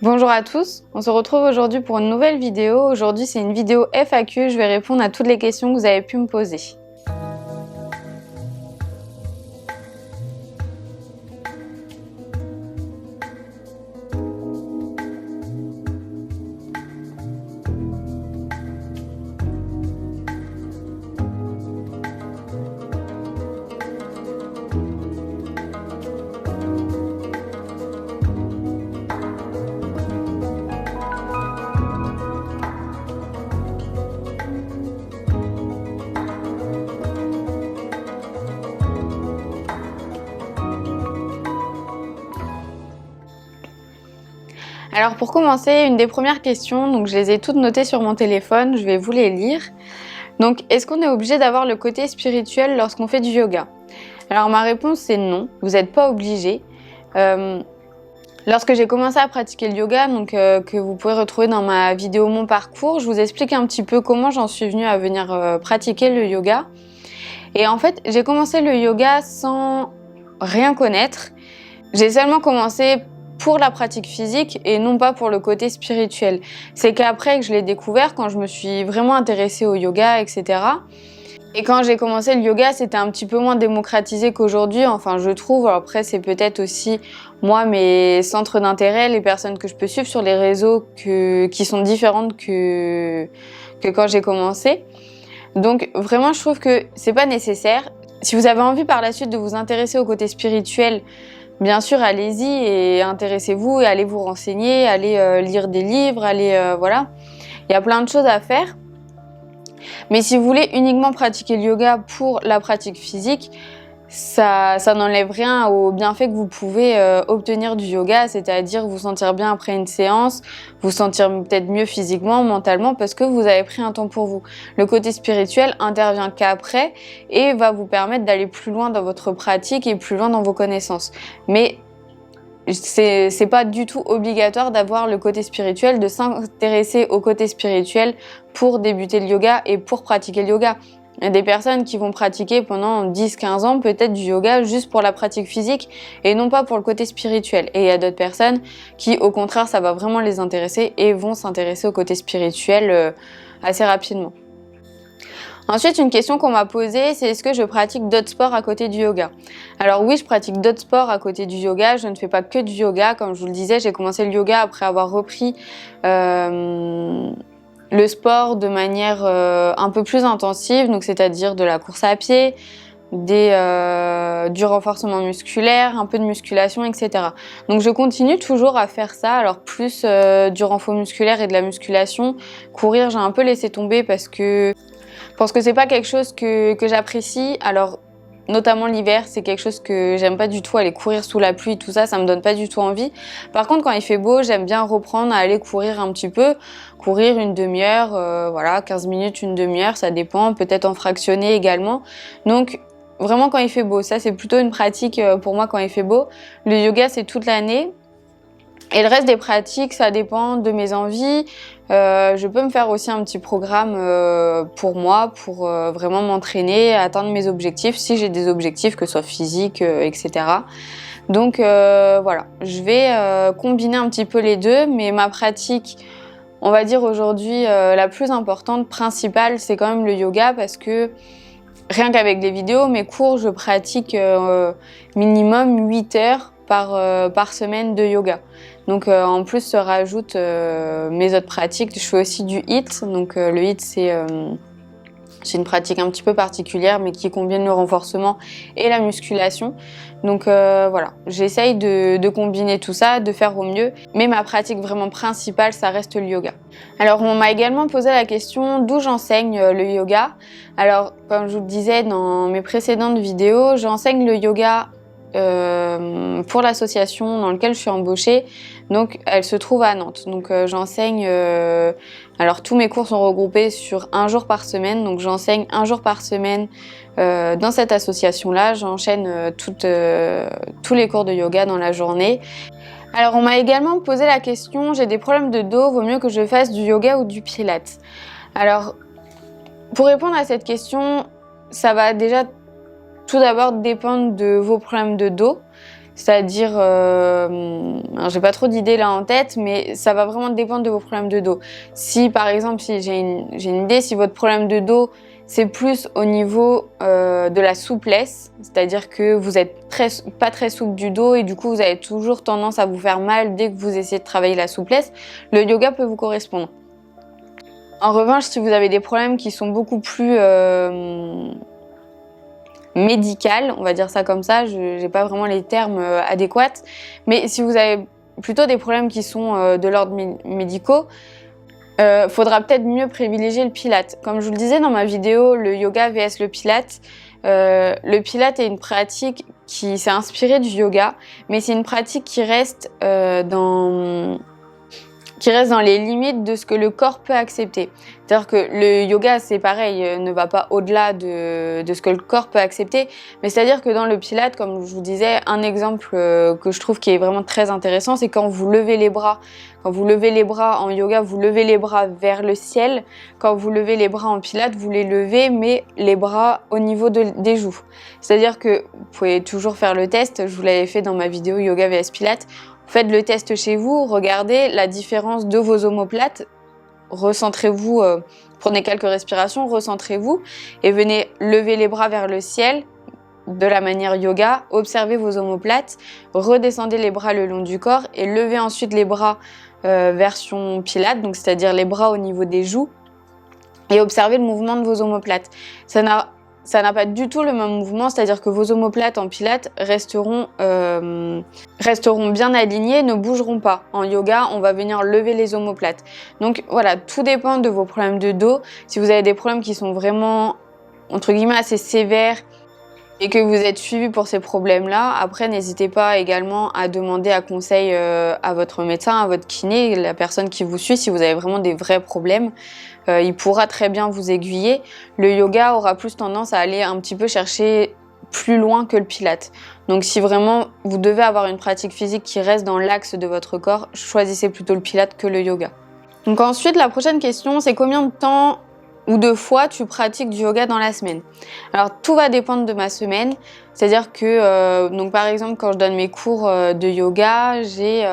Bonjour à tous, on se retrouve aujourd'hui pour une nouvelle vidéo. Aujourd'hui c'est une vidéo FAQ, je vais répondre à toutes les questions que vous avez pu me poser. Alors pour commencer, une des premières questions, donc je les ai toutes notées sur mon téléphone, je vais vous les lire. Donc est-ce qu'on est obligé d'avoir le côté spirituel lorsqu'on fait du yoga? Alors ma réponse c'est non, vous n'êtes pas obligé. Lorsque j'ai commencé à pratiquer le yoga, que vous pouvez retrouver dans ma vidéo Mon parcours, je vous explique un petit peu comment j'en suis venue à venir pratiquer le yoga. Et en fait, j'ai commencé le yoga sans rien connaître. J'ai seulement commencé pour la pratique physique et non pas pour le côté spirituel. C'est qu'après que je l'ai découvert, quand je me suis vraiment intéressée au yoga, etc. Et quand j'ai commencé le yoga, c'était un petit peu moins démocratisé qu'aujourd'hui, enfin je trouve. Alors après, c'est peut-être aussi moi, mes centres d'intérêt, les personnes que je peux suivre sur les réseaux qui sont différentes que quand j'ai commencé. Donc vraiment, je trouve que c'est pas nécessaire. Si vous avez envie par la suite de vous intéresser au côté spirituel, bien sûr, allez-y et intéressez-vous et allez vous renseigner, allez lire des livres, voilà. Il y a plein de choses à faire. Mais si vous voulez uniquement pratiquer le yoga pour la pratique physique, ça n'enlève rien aux bienfaits que vous pouvez obtenir du yoga, c'est-à-dire vous sentir bien après une séance, vous sentir peut-être mieux physiquement, mentalement, parce que vous avez pris un temps pour vous. Le côté spirituel intervient qu'après et va vous permettre d'aller plus loin dans votre pratique et plus loin dans vos connaissances. Mais c'est pas du tout obligatoire d'avoir le côté spirituel, de s'intéresser au côté spirituel pour débuter le yoga et pour pratiquer le yoga. Il y a des personnes qui vont pratiquer pendant 10-15 ans peut-être du yoga juste pour la pratique physique et non pas pour le côté spirituel. Et il y a d'autres personnes qui, au contraire, ça va vraiment les intéresser et vont s'intéresser au côté spirituel assez rapidement. Ensuite, une question qu'on m'a posée, c'est est-ce que je pratique d'autres sports à côté du yoga? Alors oui, je pratique d'autres sports à côté du yoga, je ne fais pas que du yoga. Comme je vous le disais, j'ai commencé le yoga après avoir repris le sport de manière un peu plus intensive, donc c'est-à-dire de la course à pied, du renforcement musculaire, un peu de musculation, etc. Donc je continue toujours à faire ça, alors plus du renfort musculaire et de la musculation. Courir, j'ai un peu laissé tomber parce que c'est pas quelque chose que j'apprécie. Alors notamment l'hiver, c'est quelque chose que j'aime pas du tout, aller courir sous la pluie, tout ça, ça me donne pas du tout envie. Par contre, quand il fait beau, j'aime bien reprendre à aller courir un petit peu, courir une demi-heure, voilà, 15 minutes, une demi-heure, ça dépend, peut-être en fractionné également. Donc vraiment quand il fait beau, ça c'est plutôt une pratique pour moi quand il fait beau. Le yoga c'est toute l'année. Et le reste des pratiques, ça dépend de mes envies. Je peux me faire aussi un petit programme pour moi, pour vraiment m'entraîner, atteindre mes objectifs, si j'ai des objectifs, que ce soit physiques, etc. Donc voilà, je vais combiner un petit peu les deux, mais ma pratique, on va dire aujourd'hui, la plus importante, principale, c'est quand même le yoga, parce que rien qu'avec les vidéos, mes cours, je pratique minimum 8 heures par semaine de yoga. Donc en plus se rajoutent mes autres pratiques. Je fais aussi du HIIT. Donc le HIIT c'est une pratique un petit peu particulière mais qui combine le renforcement et la musculation. Donc voilà, j'essaye de combiner tout ça, de faire au mieux. Mais ma pratique vraiment principale, ça reste le yoga. Alors on m'a également posé la question d'où j'enseigne le yoga. Alors comme je vous le disais dans mes précédentes vidéos, j'enseigne le yoga pour l'association dans laquelle je suis embauchée. Donc elle se trouve à Nantes. Donc j'enseigne, alors tous mes cours sont regroupés sur un jour par semaine. Donc j'enseigne un jour par semaine dans cette association-là. J'enchaîne tous les cours de yoga dans la journée. Alors on m'a également posé la question, j'ai des problèmes de dos, vaut mieux que je fasse du yoga ou du pilates? Alors pour répondre à cette question, ça va déjà tout d'abord dépendre de vos problèmes de dos. C'est-à-dire, j'ai pas trop d'idées là en tête, mais ça va vraiment dépendre de vos problèmes de dos. Si par exemple, si j'ai une idée, si votre problème de dos c'est plus au niveau de la souplesse, c'est-à-dire que vous êtes pas très souple du dos et du coup vous avez toujours tendance à vous faire mal dès que vous essayez de travailler la souplesse, le yoga peut vous correspondre. En revanche, si vous avez des problèmes qui sont beaucoup plus médicales, on va dire ça comme ça, je n'ai pas vraiment les termes adéquats, mais si vous avez plutôt des problèmes qui sont de l'ordre médicaux, faudra peut-être mieux privilégier le pilate. Comme je vous le disais dans ma vidéo, le yoga vs le pilate est une pratique qui s'est inspirée du yoga, mais c'est une pratique qui reste dans les limites de ce que le corps peut accepter. C'est-à-dire que le yoga, c'est pareil, ne va pas au-delà de ce que le corps peut accepter, mais c'est-à-dire que dans le pilate, comme je vous disais, un exemple que je trouve qui est vraiment très intéressant, c'est quand vous levez les bras. Quand vous levez les bras en yoga, vous levez les bras vers le ciel. Quand vous levez les bras en pilate, vous les levez, mais les bras au niveau des joues. C'est-à-dire que vous pouvez toujours faire le test, je vous l'avais fait dans ma vidéo yoga vs pilate. Faites le test chez vous, regardez la différence de vos omoplates, recentrez-vous, prenez quelques respirations, recentrez-vous et venez lever les bras vers le ciel de la manière yoga, observez vos omoplates, redescendez les bras le long du corps et levez ensuite les bras version pilate, donc c'est-à-dire les bras au niveau des joues et observez le mouvement de vos omoplates. Ça n'a pas du tout le même mouvement, c'est-à-dire que vos omoplates en pilates resteront bien alignées, ne bougeront pas. En yoga, on va venir lever les omoplates. Donc voilà, tout dépend de vos problèmes de dos. Si vous avez des problèmes qui sont vraiment, entre guillemets, assez sévères, et que vous êtes suivi pour ces problèmes-là, après n'hésitez pas également à demander un conseil à votre médecin, à votre kiné, la personne qui vous suit, si vous avez vraiment des vrais problèmes. Il pourra très bien vous aiguiller. Le yoga aura plus tendance à aller un petit peu chercher plus loin que le pilate. Donc si vraiment vous devez avoir une pratique physique qui reste dans l'axe de votre corps, choisissez plutôt le pilate que le yoga. Donc ensuite, la prochaine question, c'est combien de temps ou de fois tu pratiques du yoga dans la semaine. Alors tout va dépendre de ma semaine, c'est-à-dire que donc par exemple quand je donne mes cours de yoga, j'ai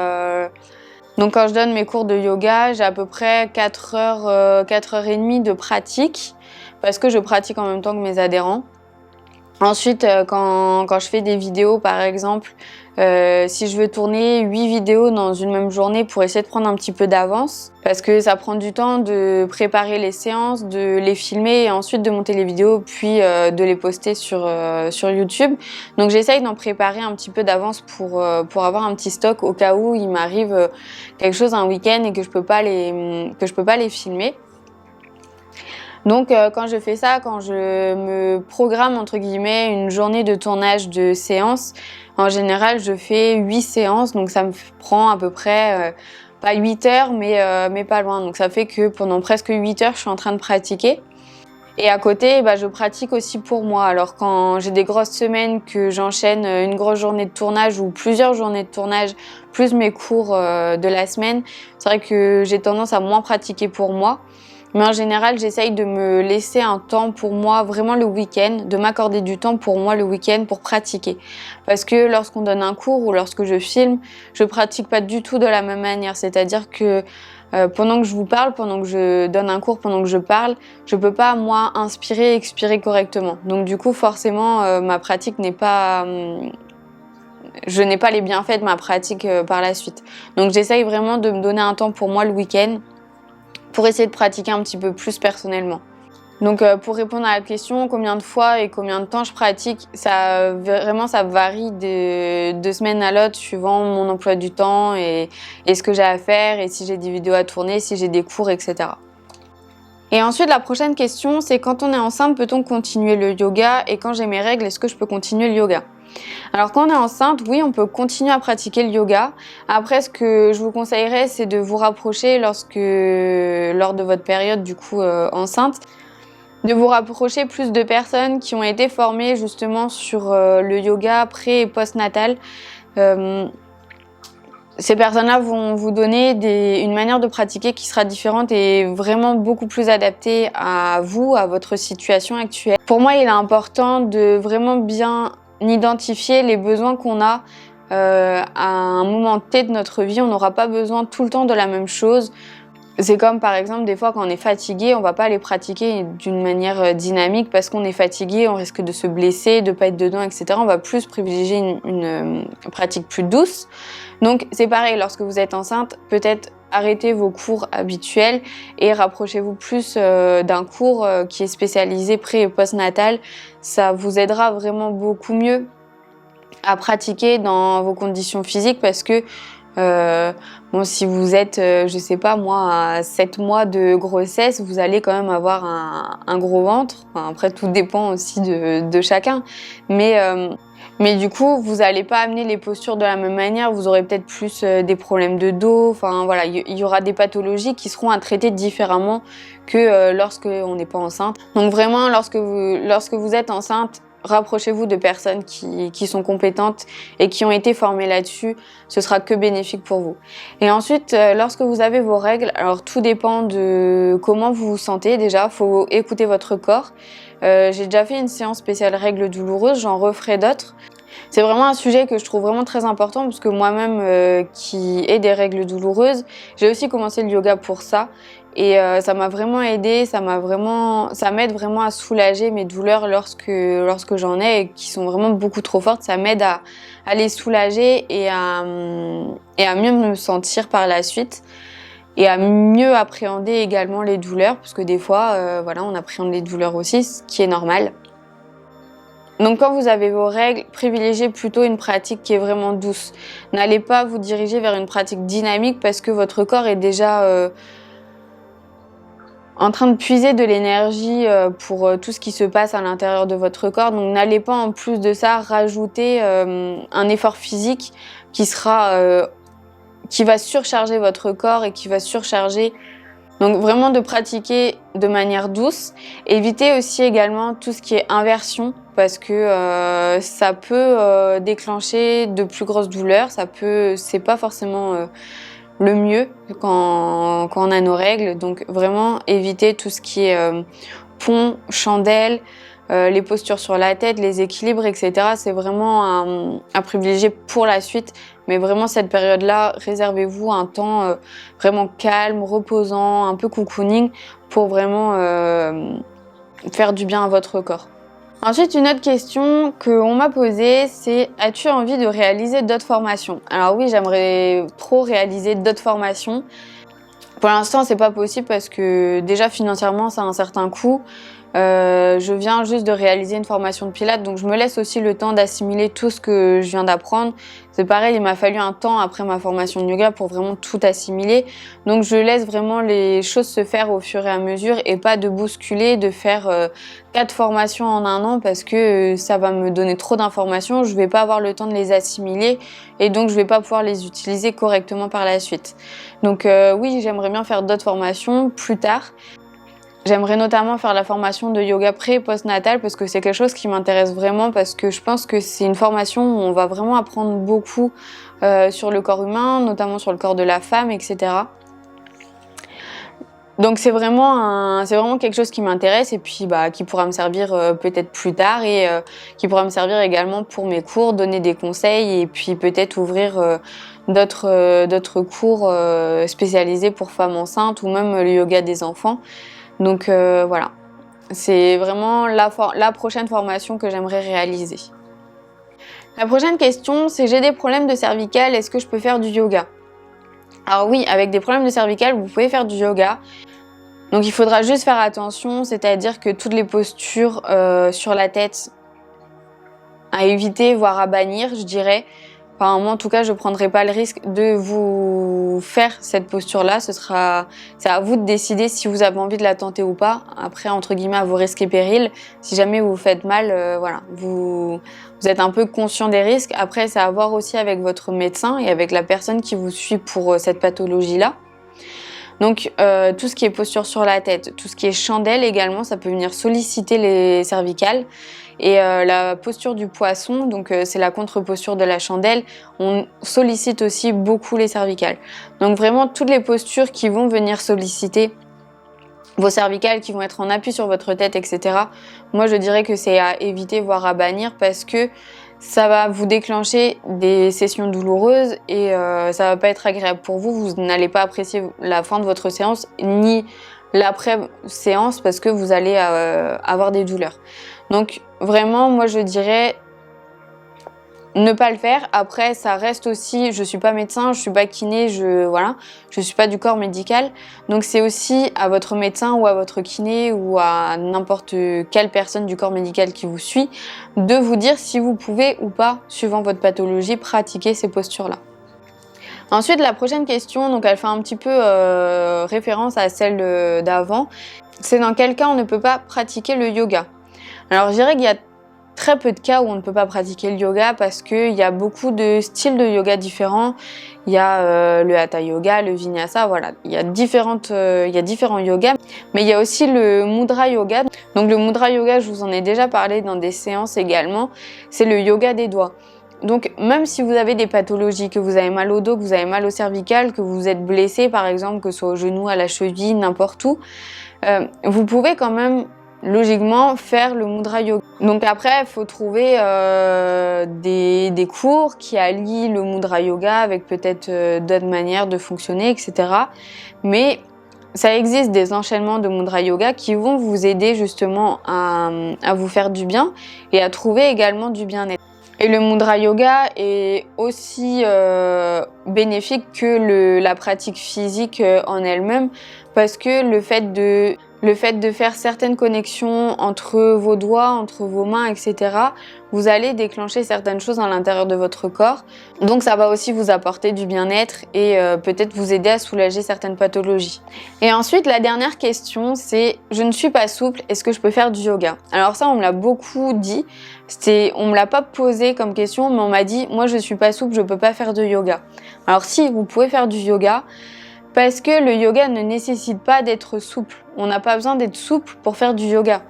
à peu près 4 heures, 4h30 de pratique parce que je pratique en même temps que mes adhérents. Ensuite, quand je fais des vidéos, par exemple, si je veux tourner 8 vidéos dans une même journée pour essayer de prendre un petit peu d'avance, parce que ça prend du temps de préparer les séances, de les filmer et ensuite de monter les vidéos, puis de les poster sur YouTube. Donc j'essaye d'en préparer un petit peu d'avance pour avoir un petit stock au cas où il m'arrive quelque chose un week-end et que je peux pas les filmer. Donc quand je fais ça, quand je me programme entre guillemets une journée de tournage de séances, en général je fais 8 séances, donc ça me prend à peu près, pas 8 heures mais pas loin. Donc ça fait que pendant presque 8 heures je suis en train de pratiquer. Et à côté, je pratique aussi pour moi. Alors quand j'ai des grosses semaines que j'enchaîne une grosse journée de tournage ou plusieurs journées de tournage, plus mes cours de la semaine, c'est vrai que j'ai tendance à moins pratiquer pour moi. Mais en général, j'essaye de me laisser un temps pour moi, vraiment le week-end, de m'accorder du temps pour moi le week-end pour pratiquer. Parce que lorsqu'on donne un cours ou lorsque je filme, je pratique pas du tout de la même manière. C'est-à-dire que pendant que je vous parle, pendant que je donne un cours, pendant que je parle, je peux pas, moi, inspirer et expirer correctement. Donc du coup, forcément, ma pratique n'est pas... je n'ai pas les bienfaits de ma pratique par la suite. Donc j'essaye vraiment de me donner un temps pour moi le week-end, pour essayer de pratiquer un petit peu plus personnellement. Donc pour répondre à la question, combien de fois et combien de temps je pratique, ça varie de semaine à l'autre suivant mon emploi du temps et ce que j'ai à faire et si j'ai des vidéos à tourner, si j'ai des cours, etc. Et ensuite la prochaine question, c'est quand on est enceinte, peut-on continuer le yoga et quand j'ai mes règles, est-ce que je peux continuer le yoga ? Alors quand on est enceinte, oui, on peut continuer à pratiquer le yoga. Après, ce que je vous conseillerais, c'est de vous rapprocher lors de votre période du coup enceinte, de vous rapprocher plus de personnes qui ont été formées justement sur le yoga pré- et post-natal. Ces personnes-là vont vous donner une manière de pratiquer qui sera différente et vraiment beaucoup plus adaptée à vous, à votre situation actuelle. Pour moi, il est important de vraiment bien identifier les besoins qu'on a à un moment T de notre vie, on n'aura pas besoin tout le temps de la même chose. C'est comme par exemple des fois quand on est fatigué, on va pas aller pratiquer d'une manière dynamique parce qu'on est fatigué, on risque de se blesser, de pas être dedans, etc. On va plus privilégier une pratique plus douce. Donc c'est pareil, lorsque vous êtes enceinte, peut-être arrêtez vos cours habituels et rapprochez-vous plus d'un cours qui est spécialisé pré- et post-natal. Ça vous aidera vraiment beaucoup mieux à pratiquer dans vos conditions physiques parce que bon, si vous êtes, je sais pas moi, à 7 mois de grossesse, vous allez quand même avoir un gros ventre. Enfin, après, tout dépend aussi de chacun. Mais du coup, vous n'allez pas amener les postures de la même manière. Vous aurez peut-être plus des problèmes de dos. Enfin, voilà, il y aura des pathologies qui seront à traiter différemment que lorsque on n'est pas enceinte. Donc vraiment, lorsque vous êtes enceinte, rapprochez-vous de personnes qui sont compétentes et qui ont été formées là-dessus, ce sera que bénéfique pour vous. Et ensuite, lorsque vous avez vos règles, alors tout dépend de comment vous vous sentez déjà, il faut écouter votre corps. J'ai déjà fait une séance spéciale règles douloureuses, j'en referai d'autres. C'est vraiment un sujet que je trouve vraiment très important parce que moi-même qui ai des règles douloureuses, j'ai aussi commencé le yoga pour ça et ça m'a vraiment aidée, ça m'aide vraiment à soulager mes douleurs lorsque j'en ai et qui sont vraiment beaucoup trop fortes, ça m'aide à les soulager et à mieux me sentir par la suite et à mieux appréhender également les douleurs parce que des fois voilà, on appréhende les douleurs aussi, ce qui est normal. Donc quand vous avez vos règles, privilégiez plutôt une pratique qui est vraiment douce. N'allez pas vous diriger vers une pratique dynamique parce que votre corps est déjà en train de puiser de l'énergie pour tout ce qui se passe à l'intérieur de votre corps. Donc n'allez pas en plus de ça rajouter un effort physique qui va surcharger votre corps et qui va surcharger. Donc vraiment de pratiquer de manière douce. Évitez aussi également tout ce qui est inversion parce que ça peut déclencher de plus grosses douleurs. C'est pas forcément le mieux quand on a nos règles. Donc vraiment évitez tout ce qui est pont, chandelle, les postures sur la tête, les équilibres, etc. C'est vraiment à privilégier pour la suite. Mais vraiment, cette période-là, réservez-vous un temps vraiment calme, reposant, un peu cocooning pour vraiment faire du bien à votre corps. Ensuite, une autre question qu'on m'a posée, c'est as-tu envie de réaliser d'autres formations? Alors oui, j'aimerais trop réaliser d'autres formations. Pour l'instant, c'est pas possible parce que déjà financièrement, ça a un certain coût. Je viens juste de réaliser une formation de pilates, donc je me laisse aussi le temps d'assimiler tout ce que je viens d'apprendre. C'est pareil, il m'a fallu un temps après ma formation de yoga pour vraiment tout assimiler. Donc je laisse vraiment les choses se faire au fur et à mesure et pas de bousculer, de faire 4 formations en un an parce que ça va me donner trop d'informations. Je vais pas avoir le temps de les assimiler et donc je vais pas pouvoir les utiliser correctement par la suite. Donc oui, j'aimerais bien faire d'autres formations plus tard. J'aimerais notamment faire la formation de yoga pré- et post-natal parce que c'est quelque chose qui m'intéresse vraiment parce que je pense que c'est une formation où on va vraiment apprendre beaucoup sur le corps humain, notamment sur le corps de la femme, etc. Donc c'est vraiment quelque chose qui m'intéresse et puis qui pourra me servir peut-être plus tard et qui pourra me servir également pour mes cours, donner des conseils et puis peut-être ouvrir d'autres cours spécialisés pour femmes enceintes ou même le yoga des enfants. Donc voilà, c'est vraiment la prochaine formation que j'aimerais réaliser. La prochaine question, c'est j'ai des problèmes de cervicales, est-ce que je peux faire du yoga? Alors oui, avec des problèmes de cervicales, vous pouvez faire du yoga. Donc il faudra juste faire attention, c'est-à-dire que toutes les postures sur la tête à éviter, voire à bannir, je dirais. Enfin, moi, en tout cas, je ne prendrai pas le risque de vous faire cette posture-là. C'est à vous de décider si vous avez envie de la tenter ou pas. Après, entre guillemets, à vos risques et périls. Si jamais vous vous faites mal, voilà, vous êtes un peu conscient des risques. Après, c'est à voir aussi avec votre médecin et avec la personne qui vous suit pour cette pathologie-là. Donc tout ce qui est posture sur la tête, tout ce qui est chandelle également, ça peut venir solliciter les cervicales. Et la posture du poisson, donc c'est la contre-posture de la chandelle, on sollicite aussi beaucoup les cervicales. Donc vraiment toutes les postures qui vont venir solliciter vos cervicales, qui vont être en appui sur votre tête, etc. Moi je dirais que c'est à éviter, voire à bannir parce que ça va vous déclencher des sessions douloureuses et ça va pas être agréable pour vous. Vous n'allez pas apprécier la fin de votre séance ni l'après-séance parce que vous allez avoir des douleurs. Donc vraiment, moi je dirais ne pas le faire. Après, ça reste aussi, je suis pas médecin, je suis pas kiné, je suis pas du corps médical. Donc c'est aussi à votre médecin ou à votre kiné ou à n'importe quelle personne du corps médical qui vous suit de vous dire si vous pouvez ou pas, suivant votre pathologie, pratiquer ces postures-là. Ensuite, la prochaine question, donc elle fait un petit peu référence à celle d'avant. C'est dans quel cas on ne peut pas pratiquer le yoga? Alors je dirais qu'il y a très peu de cas où on ne peut pas pratiquer le yoga parce qu'il y a beaucoup de styles de yoga différents. Il y a le hatha yoga, le vinyasa, voilà. Il y a différents yogas. Mais il y a aussi le mudra yoga. Donc le mudra yoga, je vous en ai déjà parlé dans des séances également. C'est le yoga des doigts. Donc même si vous avez des pathologies, que vous avez mal au dos, que vous avez mal au cervical, que vous êtes blessé par exemple, que ce soit au genou, à la cheville, n'importe où, vous pouvez quand même logiquement faire le mudra yoga. Donc après, il faut trouver des cours qui allient le mudra yoga avec peut-être d'autres manières de fonctionner, etc. Mais ça existe des enchaînements de mudra yoga qui vont vous aider justement à vous faire du bien et à trouver également du bien-être. Et le mudra yoga est aussi bénéfique que la pratique physique en elle-même parce que le fait de faire certaines connexions entre vos doigts, entre vos mains, etc., vous allez déclencher certaines choses à l'intérieur de votre corps. Donc ça va aussi vous apporter du bien-être et peut-être vous aider à soulager certaines pathologies. Et ensuite, la dernière question, c'est « Je ne suis pas souple, est-ce que je peux faire du yoga ?» Alors ça, on me l'a beaucoup dit. On me l'a pas posé comme question, mais on m'a dit « Moi, je suis pas souple, je peux pas faire de yoga. » Alors si, vous pouvez faire du yoga, parce que le yoga ne nécessite pas d'être souple. On n'a pas besoin d'être souple pour faire du yoga.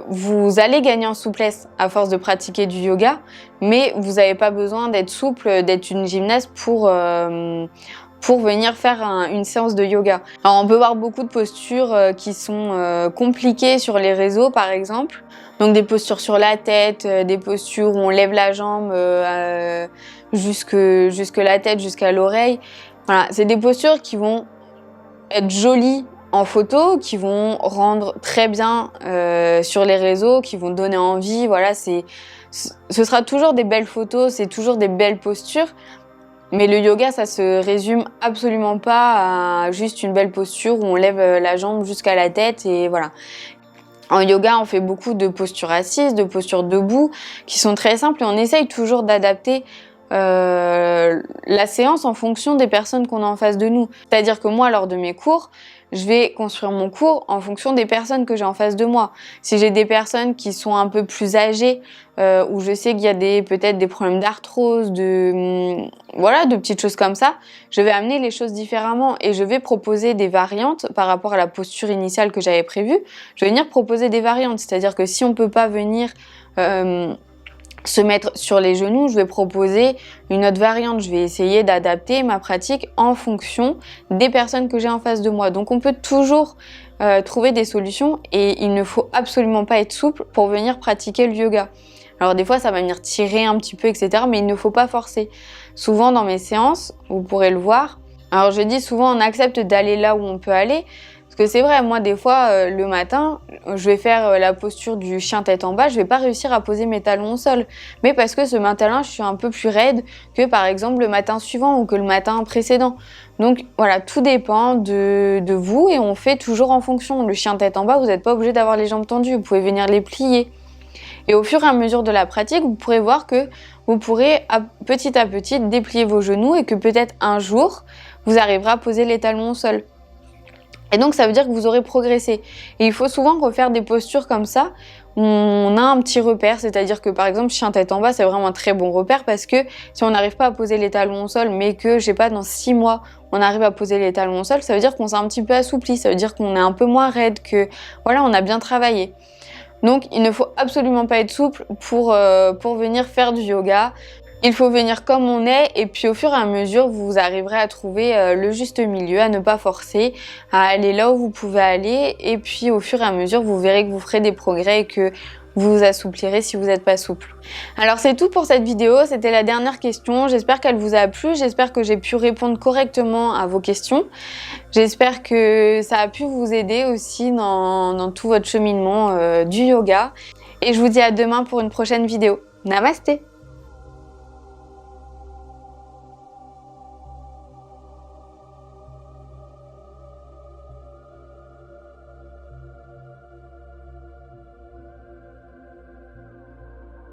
Vous allez gagner en souplesse à force de pratiquer du yoga, mais vous n'avez pas besoin d'être souple, d'être une gymnaste pour venir faire une séance de yoga. Alors on peut voir beaucoup de postures qui sont compliquées sur les réseaux par exemple. Donc des postures sur la tête, des postures où on lève la jambe jusque la tête, jusqu'à l'oreille. Voilà, c'est des postures qui vont être jolies en photo, qui vont rendre très bien sur les réseaux, qui vont donner envie. Voilà, ce sera toujours des belles photos, c'est toujours des belles postures. Mais le yoga, ça se résume absolument pas à juste une belle posture où on lève la jambe jusqu'à la tête et voilà. En yoga, on fait beaucoup de postures assises, de postures debout, qui sont très simples et on essaye toujours d'adapter la séance en fonction des personnes qu'on a en face de nous. C'est-à-dire que moi, lors de mes cours, je vais construire mon cours en fonction des personnes que j'ai en face de moi. Si j'ai des personnes qui sont un peu plus âgées, où je sais qu'il y a peut-être des problèmes d'arthrose, de petites choses comme ça, je vais amener les choses différemment et je vais proposer des variantes par rapport à la posture initiale que j'avais prévue. Je vais venir proposer des variantes, c'est-à-dire que si on peut pas venir se mettre sur les genoux, je vais proposer une autre variante. Je vais essayer d'adapter ma pratique en fonction des personnes que j'ai en face de moi. Donc on peut toujours trouver des solutions et il ne faut absolument pas être souple pour venir pratiquer le yoga. Alors des fois ça va venir tirer un petit peu, etc. Mais il ne faut pas forcer. Souvent dans mes séances, vous pourrez le voir, alors je dis souvent on accepte d'aller là où on peut aller. Parce que c'est vrai, moi des fois, le matin, je vais faire la posture du chien tête en bas, je vais pas réussir à poser mes talons au sol. Mais parce que ce matin-là, je suis un peu plus raide que par exemple le matin suivant ou que le matin précédent. Donc voilà, tout dépend de vous et on fait toujours en fonction. Le chien tête en bas, vous n'êtes pas obligé d'avoir les jambes tendues, vous pouvez venir les plier. Et au fur et à mesure de la pratique, vous pourrez voir que vous pourrez petit à petit déplier vos genoux et que peut-être un jour, vous arriverez à poser les talons au sol. Et donc ça veut dire que vous aurez progressé. Et il faut souvent refaire des postures comme ça, où on a un petit repère, c'est-à-dire que par exemple chien tête en bas, c'est vraiment un très bon repère parce que si on n'arrive pas à poser les talons au sol, mais que je sais pas, dans 6 mois, on arrive à poser les talons au sol, ça veut dire qu'on s'est un petit peu assoupli, ça veut dire qu'on est un peu moins raide, que voilà, on a bien travaillé. Donc il ne faut absolument pas être souple pour venir faire du yoga. Il faut venir comme on est et puis au fur et à mesure, vous arriverez à trouver le juste milieu, à ne pas forcer, à aller là où vous pouvez aller. Et puis au fur et à mesure, vous verrez que vous ferez des progrès et que vous vous assouplirez si vous n'êtes pas souple. Alors c'est tout pour cette vidéo, c'était la dernière question. J'espère qu'elle vous a plu, j'espère que j'ai pu répondre correctement à vos questions. J'espère que ça a pu vous aider aussi dans tout votre cheminement du yoga. Et je vous dis à demain pour une prochaine vidéo. Namasté!